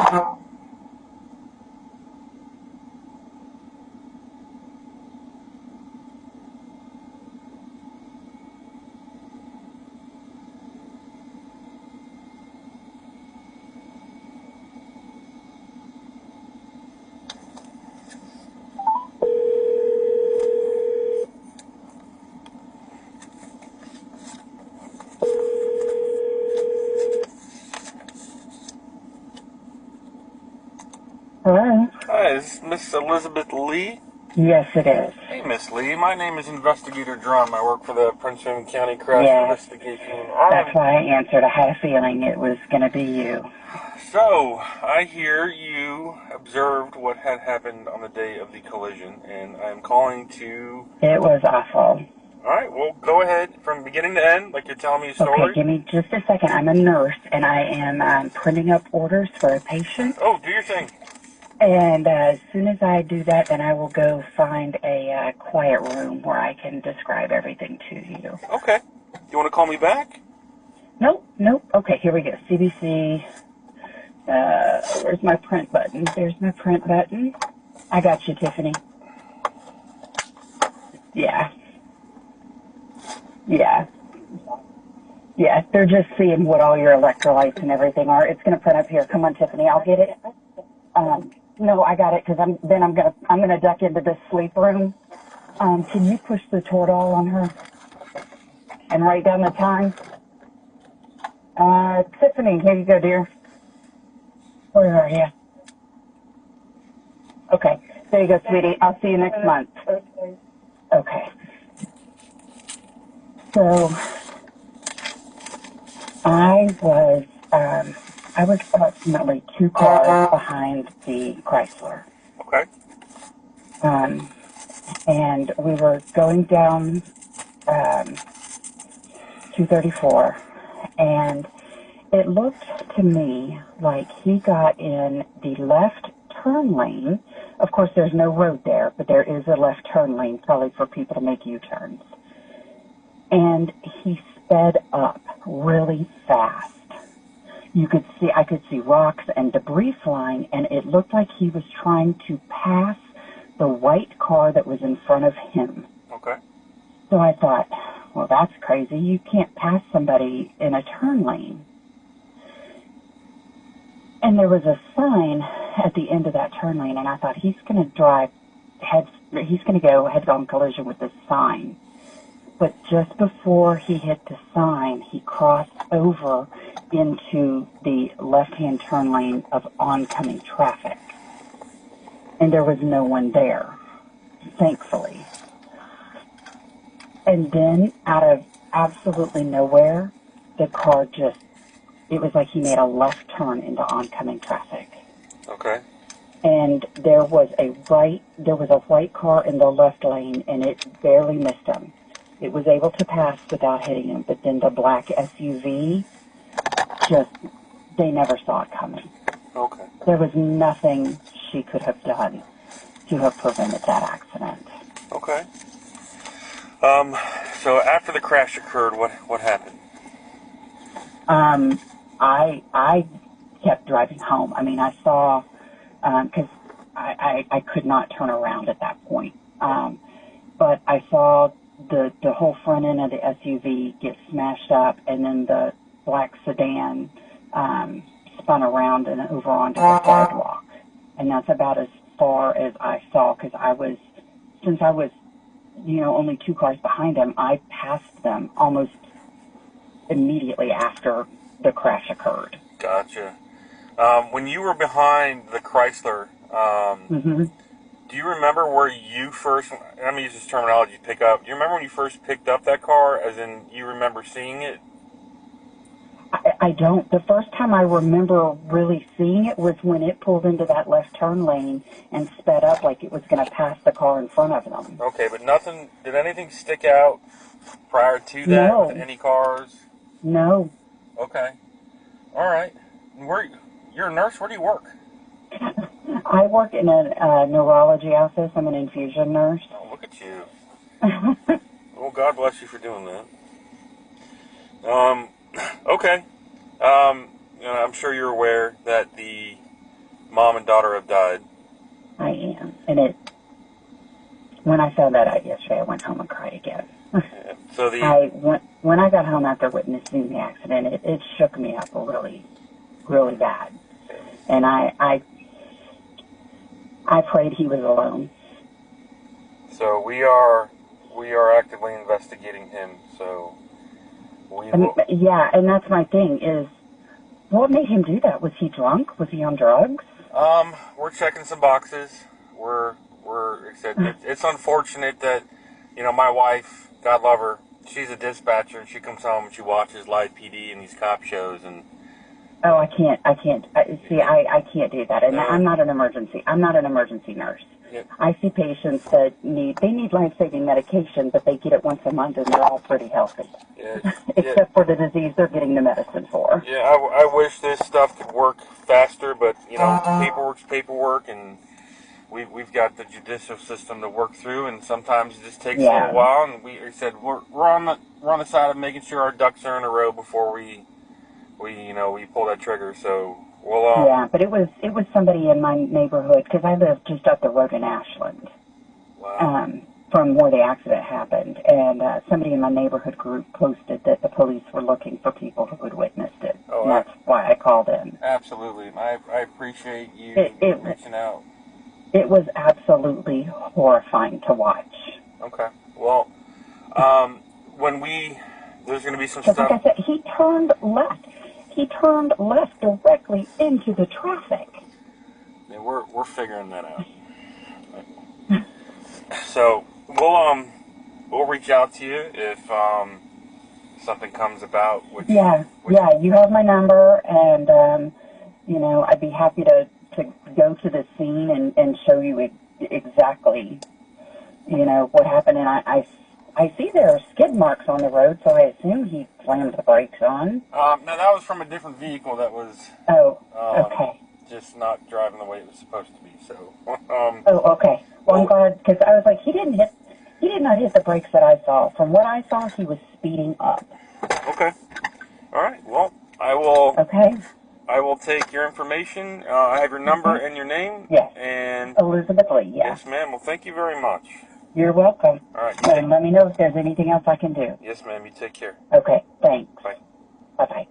Hello? Hi, is this Miss Elizabeth Lee? Yes, it is. Hey, Miss Lee. My name is Investigator Drumm. I work for the Prince William County Crash Investigation. That's why I answered. I had a feeling it was going to be you. So, I hear you observed what had happened on the day of the collision, and I'm calling to... It was awful. Alright, well, go ahead from beginning to end, like you're telling me a story. Okay, give me just a second. I'm a nurse, and I am printing up orders for a patient. Oh, do your thing. And as soon as I do that, then I will go find a quiet room where I can describe everything to you. Okay. You want to call me back? Nope. Okay, here we go. CBC. Where's my print button? There's my print button. I got you, Tiffany. Yeah, they're just seeing what all your electrolytes and everything are. It's going to print up here. Come on, Tiffany, I'll get it. No, I got it because I'm gonna duck into this sleep room. Can you push the Toradol on her and write down the time? Tiffany, here you go, dear. Where are you? Okay, there you go, sweetie. I'll see you next month. Okay. So I was approximately 2 cars behind the Chrysler. Okay. And we were going down 234, and it looked to me like he got in the left turn lane. Of course, there's no road there, but there is a left turn lane, probably for people to make U-turns. And he sped up really fast. I could see rocks and debris flying, and it looked like he was trying to pass the white car that was in front of him. Okay. So I thought, well, that's crazy. You can't pass somebody in a turn lane. And there was a sign at the end of that turn lane, and I thought he's going to go head-on collision with this sign. But just before he hit the sign, he crossed over into the left-hand turn lane of oncoming traffic. And there was no one there, thankfully. And then, out of absolutely nowhere, the car it was like he made a left turn into oncoming traffic. Okay. And there was a white car in the left lane, and it barely missed him. It was able to pass without hitting him, but then the black SUV, they never saw it coming. Okay. There was nothing she could have done to have prevented that accident. Okay. So after the crash occurred, what happened? I kept driving home. I mean, I saw, because I could not turn around at that point. But I saw the whole front end of the SUV get smashed up, and then the black sedan spun around and over onto the sidewalk. And that's about as far as I saw, because since I was, only 2 cars behind him, I passed them almost immediately after the crash occurred. Gotcha. When you were behind the Chrysler, do you remember where you first, I'm going to use this terminology, pick up, do you remember when you first picked up that car, as in you remember seeing it? I don't. The first time I remember really seeing it was when it pulled into that left turn lane and sped up like it was going to pass the car in front of them. Okay, but did anything stick out prior to that? No. With any cars? No. Okay. All right. You're a nurse? Where do you work? I work in a neurology office. I'm an infusion nurse. Oh, look at you. Well, God bless you for doing that. Okay. I'm sure you're aware that the mom and daughter have died. I am. And when I found that out yesterday, I went home and cried again. Yeah. So when I got home after witnessing the accident, it shook me up really, really bad. And I prayed he was alone. So we are actively investigating him. So yeah, and that's my thing is, what made him do that? Was he drunk? Was he on drugs? We're checking some boxes. It's unfortunate that, my wife, God love her, she's a dispatcher, and she comes home and she watches live PD and these cop shows, and oh, I can't do that. And I'm not an emergency nurse. Yeah. I see patients that need life-saving medication, but they get it once a month and they're all pretty healthy. Yeah. Except for the disease they're getting the medicine for. Yeah, I wish this stuff could work faster, but, paperwork's paperwork, and we've got the judicial system to work through, and sometimes it just takes a little while, and we said we're on the side of making sure our ducks are in a row before we pull that trigger. So we'll yeah, but it was somebody in my neighborhood, because I live just up the road in Ashland. Wow. From where the accident happened, and somebody in my neighborhood group posted that the police were looking for people who had witnessed it. Oh, and that's why I called in. Absolutely. I appreciate you reaching out. It was absolutely horrifying to watch. Okay. Well, there's going to be some stuff. Like I said, he turned left. He turned left directly into the traffic. Yeah, we're figuring that out. So we'll reach out to you if something comes about. You have my number, and I'd be happy to go to the scene and show you exactly what happened. And I see there are skid marks on the road, so I assume he slammed the brakes on. No, that was from a different vehicle that was. Oh, okay. Just not driving the way it was supposed to be. So. Oh, okay. Well, I'm glad, because I was like, he did not hit the brakes that I saw. From what I saw, he was speeding up. Okay. All right. Well, I will. Okay. I will take your information. I have your number and your name. Yes. And Elizabeth Lee. Yeah. Yes, ma'am. Well, thank you very much. You're welcome. All right. And let me know if there's anything else I can do. Yes, ma'am. You take care. Okay. Thanks. Bye. Bye-bye.